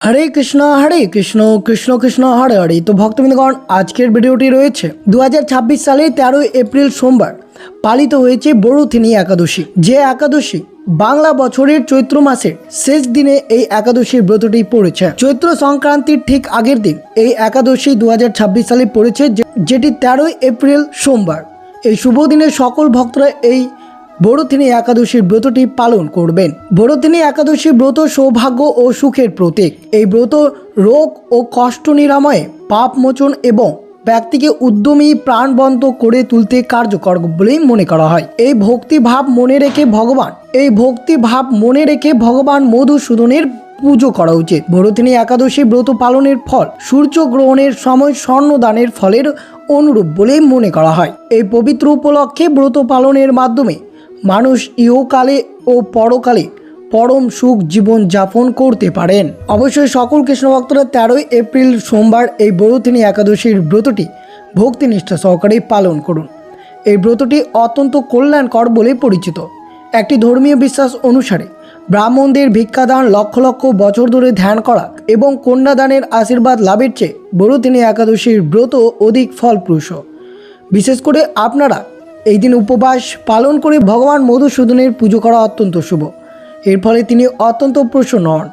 হরে কৃষ্ণ কৃষ্ণ কৃষ্ণ হরে হরে। তো ভক্তবৃন্দগণ, আজকের ভিডিওটি রয়েছে 2026 সালের 13 এপ্রিল সোমবার পালিত হয়েছে বড়থিনী একাদশী। যে একাদশী বাংলা বছরের চৈত্র মাসের শেষ দিনে এই একাদশীর ব্রতটি পড়েছে। চৈত্র সংক্রান্তির ঠিক আগের দিন এই একাদশী 2026 সালে পড়েছে, যেটি 13 এপ্রিল সোমবার। এই শুভ দিনে সকল ভক্তরা এই বড়থিনী একাদশীর ব্রতটি পালন করবেন। বড়থিনী একাদশী ব্রত সৌভাগ্য ও সুখের প্রতীক। এই ব্রত রোগ ও কষ্ট নিরাময়ে, পাপ মোচন এবং ব্যক্তিকে উদ্যমী প্রাণবন্ত করে তুলতে কার্যকর বলেই মনে করা হয়। এই ভক্তি ভাব মনে রেখে ভগবান মধুসূদনের পুজো করা উচিত। বড়থিনী একাদশী ব্রত পালনের ফল সূর্যগ্রহণের সময় স্বর্ণদানের ফলের অনুরূপ বলেই মনে করা হয়। এই পবিত্র উপলক্ষে ব্রত পালনের মাধ্যমে মানুষ ইহকালে ও পরকালে পরম সুখ জীবন যাপন করতে পারেন। অবশ্যই সকল কৃষ্ণ ভক্তরা 13 এপ্রিল সোমবার এই বড়থিনী একাদশীর ব্রতটি ভক্তিনিষ্ঠা সহকারে পালন করুন। এই ব্রতটি অত্যন্ত কল্যাণকর বলে পরিচিত। একটি ধর্মীয় বিশ্বাস অনুসারে ব্রাহ্মণদের ভিক্ষাদান, লক্ষ লক্ষ বছর ধরে ধ্যান করা এবং কন্যাদানের আশীর্বাদ লাভের চেয়ে বড়থিনী একাদশীর ব্রত অধিক ফলপ্রসূ। বিশেষ করে আপনারা এই দিন উপবাস পালন করে ভগবান মধুসূদনের পুজো করা অত্যন্ত শুভ। এর ফলে তিনি অত্যন্ত প্রসন্ন হন।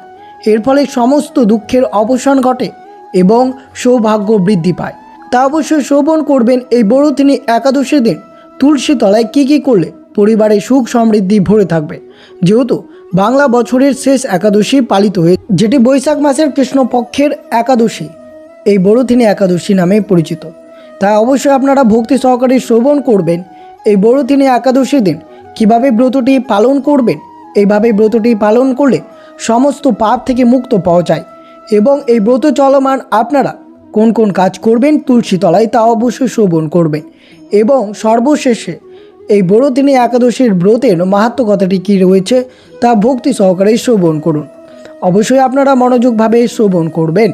এর ফলে সমস্ত দুঃখের অবসান ঘটে এবং সৌভাগ্য বৃদ্ধি পায়। তা অবশ্যই শ্রবণ করবেন। এই বড়থিনী একাদশীর দিন তুলসী তলায় কী করলে পরিবারে সুখ সমৃদ্ধি ভরে থাকবে। যেহেতু বাংলা বছরের শেষ একাদশী পালিত হয়ে, যেটি বৈশাখ মাসের কৃষ্ণপক্ষের একাদশী, এই বড়থিনী একাদশী নামে পরিচিত। তাই অবশ্যই আপনারা ভক্তি সহকারে শ্রবণ করবেন। এই বড়থিনী একাদশীর দিন কিভাবে ব্রতটি পালন করবেন। এইভাবে ব্রতটি পালন করলে সমস্ত পাপ থেকে মুক্ত পাওয়া যায়। এবং এই ব্রত চলমান আপনারা কোন কোন কাজ করবেন তুলসী তলায়, তা অবশ্যই শ্রবণ করবেন। এবং সর্বশেষে এই বড়থিনী একাদশীর ব্রতের মাহাত্ম্য কথাটি কী রয়েছে তা ভক্তি সহকারে শ্রবণ করুন। অবশ্যই আপনারা মনোযোগভাবে শ্রবণ করবেন।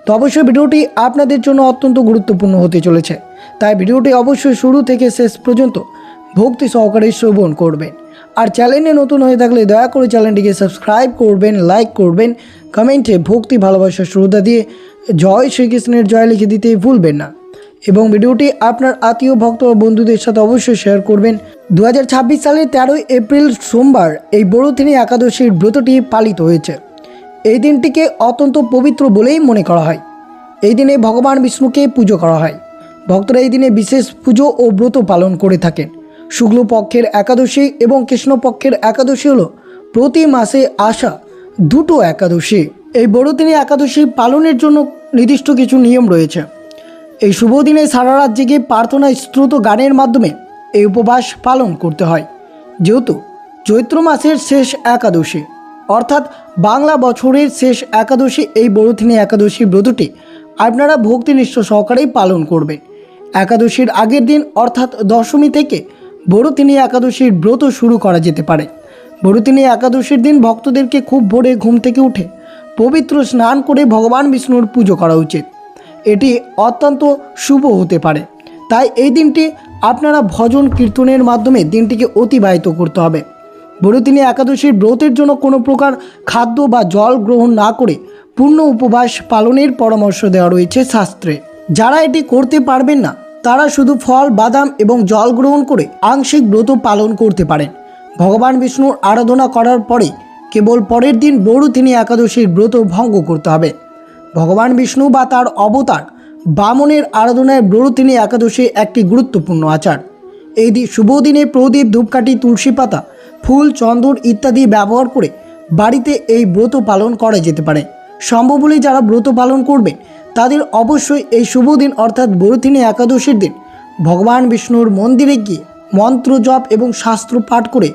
তো অবশ্যই ভিডিওটি আপনাদের জন্য অত্যন্ত গুরুত্বপূর্ণ হতে চলেছে। তাই ভিডিওটি অবশ্যই শুরু থেকে শেষ পর্যন্ত ভক্তি সহকারে শ্রবণ করবেন। আর চ্যানেলে নতুন হয়ে থাকলে দয়া করে চ্যানেলটিকে সাবস্ক্রাইব করবেন, লাইক করবেন, কমেন্টে ভক্তি ভালোবাসা শ্রদ্ধা দিয়ে জয় শ্রীকৃষ্ণের জয় লিখে দিতে ভুলবেন না। এবং ভিডিওটি আপনার আত্মীয় ভক্ত ও বন্ধুদের সাথে অবশ্যই শেয়ার করবেন। 2026 সালের 13 এপ্রিল সোমবার এই বড়থিনী একাদশীর ব্রতটি পালিত হয়েছে। এই দিনটিকে অত্যন্ত পবিত্র বলেই মনে করা হয়। এই দিনে ভগবান বিষ্ণুকে পুজো করা হয়। ভক্তরা এই দিনে বিশেষ পুজো ও ব্রত পালন করে থাকেন। শুক্লপক্ষের একাদশী এবং কৃষ্ণপক্ষের একাদশী হলো প্রতি মাসে আসা দুটো একাদশী। এই বড়থিনী একাদশী পালনের জন্য নির্দিষ্ট কিছু নিয়ম রয়েছে। এই শুভ দিনে সারা রাত জেগে প্রার্থনা স্তুত গানের মাধ্যমে এই উপবাস পালন করতে হয়। যেহেতু চৈত্র মাসের শেষ একাদশী অর্থাৎ বাংলা বছরের শেষ একাদশী, এই বড়থিনী একাদশী ব্রতটি আপনারা ভক্তিনিষ্ঠ সহকারেই পালন করবেন। একাদশীর আগের দিন অর্থাৎ দশমী থেকে বড়থিনী একাদশীর ব্রত শুরু করা যেতে পারে। বড়থিনী একাদশীর দিন ভক্তদেরকে খুব ভোরে ঘুম থেকে উঠে পবিত্র স্নান করে ভগবান বিষ্ণুর পুজো করা উচিত। এটি অত্যন্ত শুভ হতে পারে। তাই এই দিনটি আপনারা ভজন কীর্তনের মাধ্যমে দিনটিকে অতিবাহিত করতে হবে। বড়থিনী একাদশীর ব্রতের জন্য কোনো প্রকার খাদ্য বা জল গ্রহণ না করে পূর্ণ উপবাস পালনের পরামর্শ দেওয়া রয়েছে শাস্ত্রে। যারা এটি করতে পারবেন না তারা শুধু ফল, বাদাম এবং জল গ্রহণ করে আংশিক ব্রত পালন করতে পারেন। ভগবান বিষ্ণুর আরাধনা করার পরে কেবল পরের দিন বড়থিনী একাদশীর ব্রত ভঙ্গ করতে হবে। ভগবান বিষ্ণু বা তার অবতার বামনের আরাধনায় বড়থিনী একাদশী একটি গুরুত্বপূর্ণ আচার। এই শুভ দিনে প্রদীপ, ধূপকাঠি, তুলসী পাতা, ফুল, চন্দন ইত্যাদি ব্যবহার করে বাড়িতে এই ব্রত পালন করা যেতে পারে। সম্ভব হলে যারা ব্রত পালন করবেন তাদের অবশ্যই এই শুভ দিন অর্থাৎ বড়থিনী একাদশীর দিন ভগবান বিষ্ণুর মন্দিরে গিয়ে মন্ত্র জপ এবং শাস্ত্র পাঠ করে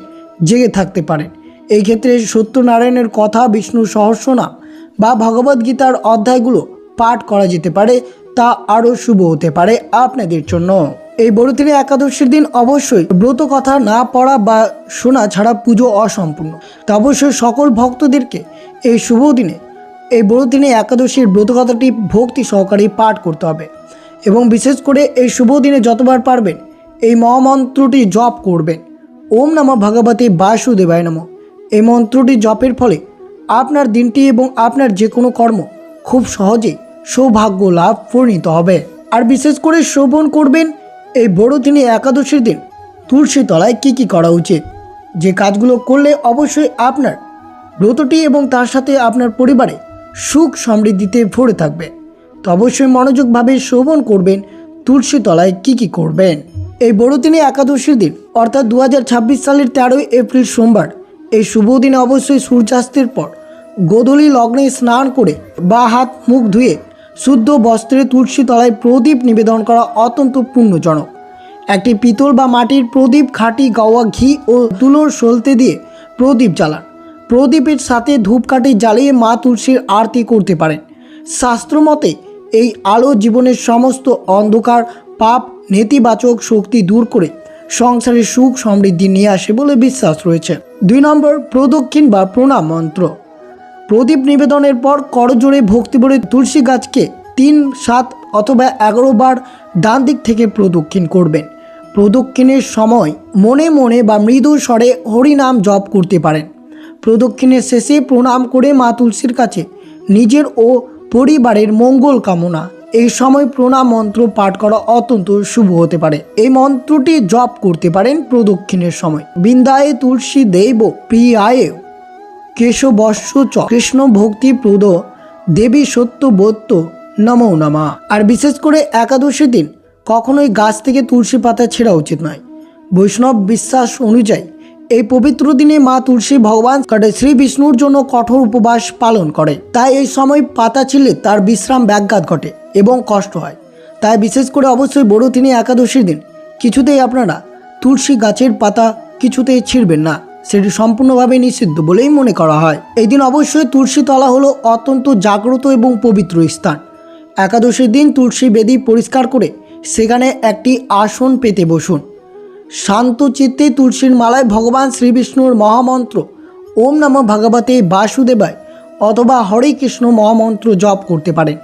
জেগে থাকতে পারেন। এই ক্ষেত্রে সত্যনারায়ণের কথা, বিষ্ণুর সহস্রনাম বা ভগবদ্গীতার অধ্যায়গুলো পাঠ করা যেতে পারে। তা আরও শুভ হতে পারে আপনাদের জন্য। এই বড়থিনী একাদশীর দিন অবশ্যই ব্রত কথা না পড়া বা শোনা ছাড়া পুজো অসম্পূর্ণ। তা অবশ্যই সকল ভক্তদেরকে এই শুভ দিনে এই বড়থিনী একাদশীর ব্রত কথাটি ভক্তি সহকারে পাঠ করতে হবে। এবং বিশেষ করে এই শুভ দিনে যতবার পারবেন এই মহামন্ত্রটি জপ করবেন। ওম নমঃ ভগবতে বাসুদেবায় নমঃ। এই মন্ত্রটি জপের ফলে আপনার দিনটি এবং আপনার যে কোনো কর্ম খুব সহজেই সৌভাগ্য লাভ পরিণত হবে। আর বিশেষ করে শ্রবণ করবেন এই বড়দিনে একাদশীর দিন তুলসী তলায় কী করা উচিত, যে কাজগুলো করলে অবশ্যই আপনার ব্রতটি এবং তার সাথে আপনার পরিবারে সুখ সমৃদ্ধিতে ভরে থাকবে। তো অবশ্যই মনোযোগভাবে শ্রবণ করবেন তুলসী তলায় কী করবেন। এই বড়দিনে একাদশীর দিন অর্থাৎ 2026 সালের 13ই এপ্রিল সোমবার এই শুভ দিনে অবশ্যই সূর্যাস্তের পর গোধূলি লগ্নে স্নান করে বা হাত মুখ ধুয়ে শুদ্ধ বস্ত্রে তুলসী তলায় প্রদীপ নিবেদন করা অত্যন্ত পুণ্যজনক। একটি পিতল বা মাটির প্রদীপ খাঁটি গাওয়া ঘি ও তুলোর সলতে দিয়ে প্রদীপ জ্বালান। প্রদীপের সাথে ধূপকাঠি জ্বালিয়ে মা তুলসীর আরতি করতে পারেন। শাস্ত্রমতে এই আলো জীবনের সমস্ত অন্ধকার পাপ নেতিবাচক শক্তি দূর করে সংসারে সুখ সমৃদ্ধি নিয়ে আসে বলে বিশ্বাস রয়েছে। 2 নম্বর, প্রদক্ষিণ বা প্রণাম মন্ত্র। প্রদীপ নিবেদনের পর করজোড়ে ভক্তি ভরে তুলসী গাছকে 3, 7 অথবা 11 বার ডান দিক থেকে প্রদক্ষিণ করবেন। প্রদক্ষিণের সময় মনে মনে বা মৃদু স্বরে হরিনাম জপ করতে পারেন। প্রদক্ষিণের শেষে প্রণাম করে মা তুলসীর কাছে নিজের ও পরিবারের মঙ্গল কামনা এই সময় প্রণাম মন্ত্র পাঠ করা অত্যন্ত শুভ হতে পারে। এই মন্ত্রটি জপ করতে পারেন প্রদক্ষিণের সময়। বৃন্দায়ে তুলসী দেব প্রিয়ায় কেশবস্য চ কৃষ্ণ ভক্তি প্রদ দেবী সত্যবত্য নমো নমা। আর বিশেষ করে একাদশীর দিন কখনোই গাছ থেকে তুলসী পাতা ছেঁড়া উচিত নয়। বৈষ্ণব বিশ্বাস অনুযায়ী এই পবিত্র দিনে মা তুলসী ভগবান শ্রী বিষ্ণুর জন্য কঠোর উপবাস পালন করে, তাই এই সময় পাতা ছিঁড়লে তার বিশ্রাম ব্যাঘাত ঘটে এবং কষ্ট হয়। তাই বিশেষ করে অবশ্যই বড়দিনে একাদশীর দিন কিছুতেই আপনারা তুলসী গাছের পাতা কিছুতেই ছিঁড়বেন না, সেটি সম্পূর্ণভাবে নিষিদ্ধ বলেই মনে করা হয়। এই দিন অবশ্যই তুলসী তলা হলো অত্যন্ত জাগ্রত এবং পবিত্র স্থান। একাদশীর দিন তুলসী বেদি পরিষ্কার করে সেখানে একটি আসন পেতে বসুন। শান্ত চিত্তে তুলসীর মালায় ভগবান শ্রীবিষ্ণুর মহামন্ত্র ওম নমঃ ভগবতে বাসুদেবায় অথবা হরে কৃষ্ণ মহামন্ত্র জপ করতে পারেন।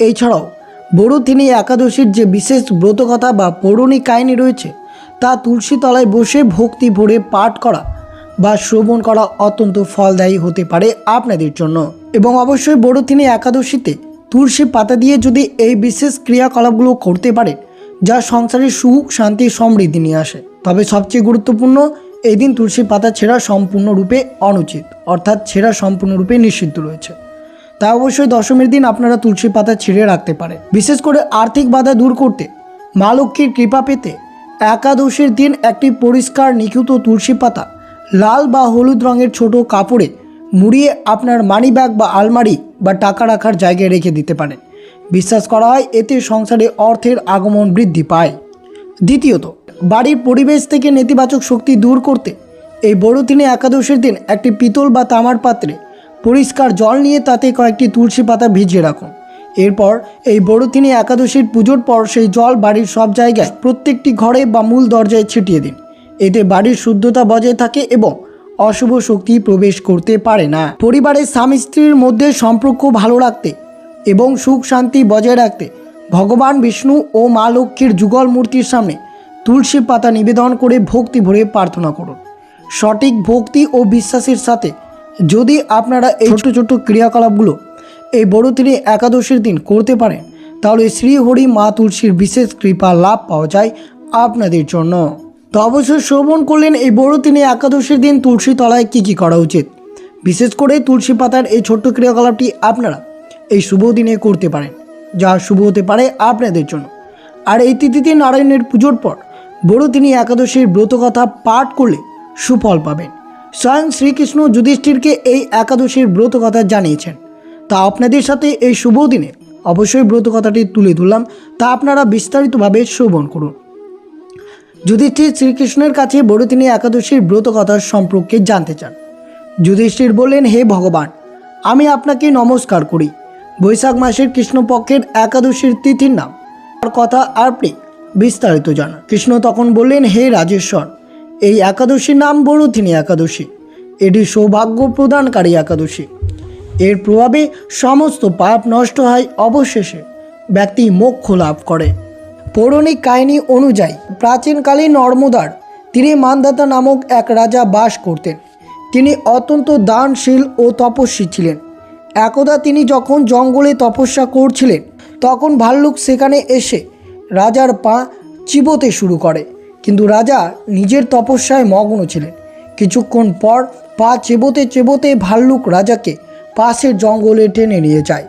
এছাড়াও বড়দিনে একাদশীর যে বিশেষ ব্রতকথা বা পৌরাণিক কাহিনী রয়েছে তা তুলসী তলায় বসে ভক্তি ভরে পাঠ করা বা শ্রবণ করা অত্যন্ত ফলদায়ী হতে পারে আপনাদের জন্য। এবং অবশ্যই বড়দিনে একাদশীতে তুলসী পাতা দিয়ে যদি এই বিশেষ ক্রিয়াকলাপগুলো করতে পারেন যা সংসারে সুখ শান্তি সমৃদ্ধি নিয়ে আসে, তবে সবচেয়ে গুরুত্বপূর্ণ এই দিন তুলসী পাতা ছেঁড়া সম্পূর্ণরূপে অনুচিত, অর্থাৎ ছেঁড়া সম্পূর্ণরূপে নিষিদ্ধ রয়েছে। তাই অবশ্যই দশমীর দিন আপনারা তুলসী পাতা ছিঁড়ে রাখতে পারেন। বিশেষ করে আর্থিক বাধা দূর করতে মা লক্ষ্মীর কৃপা পেতে একাদশীর দিন একটি পরিষ্কার নিখুঁত তুলসী পাতা লাল বা হলুদ রঙের ছোট কাপড়ে মুড়িয়ে আপনার মানি ব্যাগ বা আলমারি বা টাকা রাখার জায়গায় রেখে দিতে পারেন। বিশ্বাস করা হয় এতে সংসারে অর্থের আগমন বৃদ্ধি পায়। দ্বিতীয়ত, বাড়ির পরিবেশ থেকে নেতিবাচক শক্তি দূর করতে এই বড়দিনে একাদশীর দিন একটি পিতল বা তামার পাত্রে পরিষ্কার জল নিয়ে তাতে কয়েকটি তুলসী পাতা ভিজিয়ে রাখুন। এরপর এই বড়দিনে একাদশীর পুজোর পর সেই জল বাড়ির সব জায়গায় প্রত্যেকটি ঘরে বা মূল দরজায় ছিটিয়ে দিন। এতে বাড়ির শুদ্ধতা বজায় থাকে এবং অশুভ শক্তি প্রবেশ করতে পারে না। পরিবারের স্বামী স্ত্রীর মধ্যে সম্পর্ক ভালো রাখতে এবং সুখ শান্তি বজায় রাখতে ভগবান বিষ্ণু ও মা লক্ষ্মীর যুগল মূর্তির সামনে তুলসী পাতা নিবেদন করে ভক্তি ভরে প্রার্থনা করুন। সঠিক ভক্তি ও বিশ্বাসের সাথে যদি আপনারা এই ছোট ছোট ক্রিয়াকলাপগুলো এই বড়দিনে একাদশীর দিন করতে পারেন তাহলে শ্রীহরি মা তুলসীর বিশেষ কৃপা লাভ পাওয়া যায় আপনাদের জন্য। তো অবশ্যই শ্রবণ করলেন এই বড়দিনে একাদশীর দিন তুলসী তলায় কী করা উচিত। বিশেষ করে তুলসী পাতার এই ছোট্ট ক্রিয়াকলাপটি আপনারা এই শুভ দিনে করতে পারেন, যা শুভ হতে পারে আপনাদের জন্য। আর এই তিথিতে নারায়ণের পুজোর পর বড়দিনে একাদশীর ব্রতকথা পাঠ করলে সুফল পাবেন। স্বয়ং শ্রীকৃষ্ণ যুধিষ্ঠিরকে এই একাদশীর ব্রতকথা জানিয়েছেন, তা আপনাদের সাথে এই শুভ দিনে অবশ্যই ব্রতকথাটি তুলে ধরলাম, তা আপনারা বিস্তারিতভাবে শ্রবণ করুন। যুধিষ্ঠির শ্রীকৃষ্ণের কাছে বড়দিনে একাদশীর ব্রতকথার সম্পর্কে জানতে চান। যুধিষ্ঠির বললেন, হে ভগবান, আমি আপনাকে নমস্কার করি। বৈশাখ মাসের কৃষ্ণপক্ষের একাদশীর তিথির নাম আর কথা আপনি বিস্তারিত জানান। কৃষ্ণ তখন বললেন, হে রাজেশ্বর, এই একাদশীর নাম বড়দিনে একাদশী। এটি সৌভাগ্য প্রদানকারী একাদশী। এর প্রভাবে সমস্ত পাপ নষ্ট হয়, অবশেষে ব্যক্তি মোক্ষ লাভ করে। পৌরাণিক কাহিনী অনুযায়ী প্রাচীনকালে নর্মদার তীরে মান্ধাতা নামক এক রাজা বাস করতেন। তিনি অত্যন্ত দানশীল ও তপস্বী ছিলেন। একদা তিনি যখন জঙ্গলে তপস্যা করছিলেন তখন ভাল্লুক সেখানে এসে রাজার পা চিবোতে শুরু করে, কিন্তু রাজা নিজের তপস্যায় মগ্ন ছিলেন। কিছুক্ষণ পর পা চেবোতে চেবোতে ভাল্লুক রাজাকে পাশের জঙ্গলে টেনে নিয়ে যায়।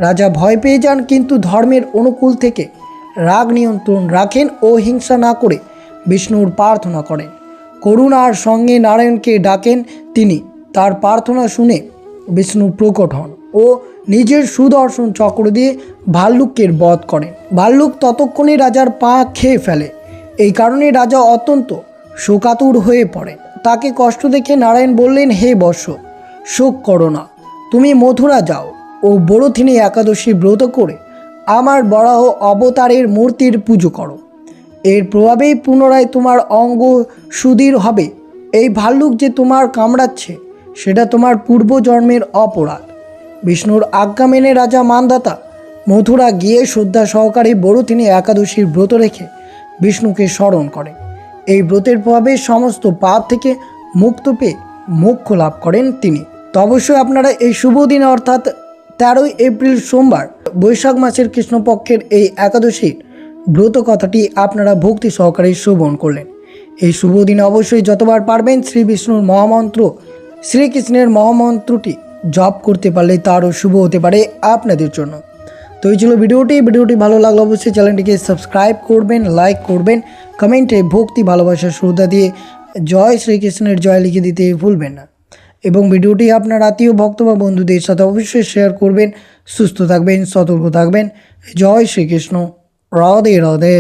রাজা ভয় পেয়ে যান, কিন্তু ধর্মের অনুকূল থেকে রাগ নিয়ন্ত্রণ রাখেন ও হিংসা না করে বিষ্ণুর প্রার্থনা করেন। করুণার সঙ্গে নারায়ণকে ডাকেন। তিনি তার প্রার্থনা শুনে বিষ্ণু প্রকট হন ও নিজের সুদর্শন চক্র দিয়ে ভাল্লুকের বধ করেন। ভাল্লুক ততক্ষণে রাজার পা খেয়ে ফেলে। এই কারণে রাজা অত্যন্ত শোকাতুর হয়ে পড়েন। তাকে কষ্ট দেখে নারায়ণ বললেন, হে বৎস, শোক করো না, তুমি মথুরা যাও ও বড়থিনী একাদশী ব্রত করে আমার বরাহ অবতারের মূর্তির পুজো করো। এর প্রভাবেই পুনরায় তোমার অঙ্গ সুদৃঢ় হবে। এই ভাল্লুক যে তোমার কামড়াচ্ছে সেটা তোমার পূর্বজন্মের অপরাধ। বিষ্ণুর আজ্ঞা মেনে রাজা মান্ধাতা মথুরা গিয়ে শ্রদ্ধা সহকারে বড়থিনী একাদশীর ব্রত রেখে বিষ্ণুকে স্মরণ করেন। এই ব্রতের প্রভাবে সমস্ত পাপ থেকে মুক্ত পেয়ে মোক্ষ লাভ করেন তিনি। তো অবশ্যই আপনারা এই শুভ দিনে অর্থাৎ 13ই এপ্রিল সোমবার বৈশাখ মাসের কৃষ্ণপক্ষের এই একাদশীর ব্রত কথাটি আপনারা ভক্তি সহকারে শ্রবণ করলেন। এই শুভ দিনে অবশ্যই যতবার পারবেন শ্রী বিষ্ণুর মহামন্ত্র, শ্রীকৃষ্ণের মহামন্ত্রটি জপ করতে পারলে তারও শুভ হতে পারে আপনাদের জন্য। তো এই ছিল ভিডিওটি ভালো লাগলে অবশ্যই চ্যানেলটিকে সাবস্ক্রাইব করবেন, লাইক করবেন, কমেন্টে ভক্তি ভালোবাসা শ্রদ্ধা দিয়ে জয় শ্রীকৃষ্ণের জয় লিখে দিতে ভুলবেন না। এবং ভিডিওটি আপনার আত্মীয় ভক্ত বা বন্ধুদের সাথে অবশ্যই শেয়ার করবেন। সুস্থ থাকবেন, সতর্ক থাকবেন। জয় শ্রীকৃষ্ণ। রাধে রাধে।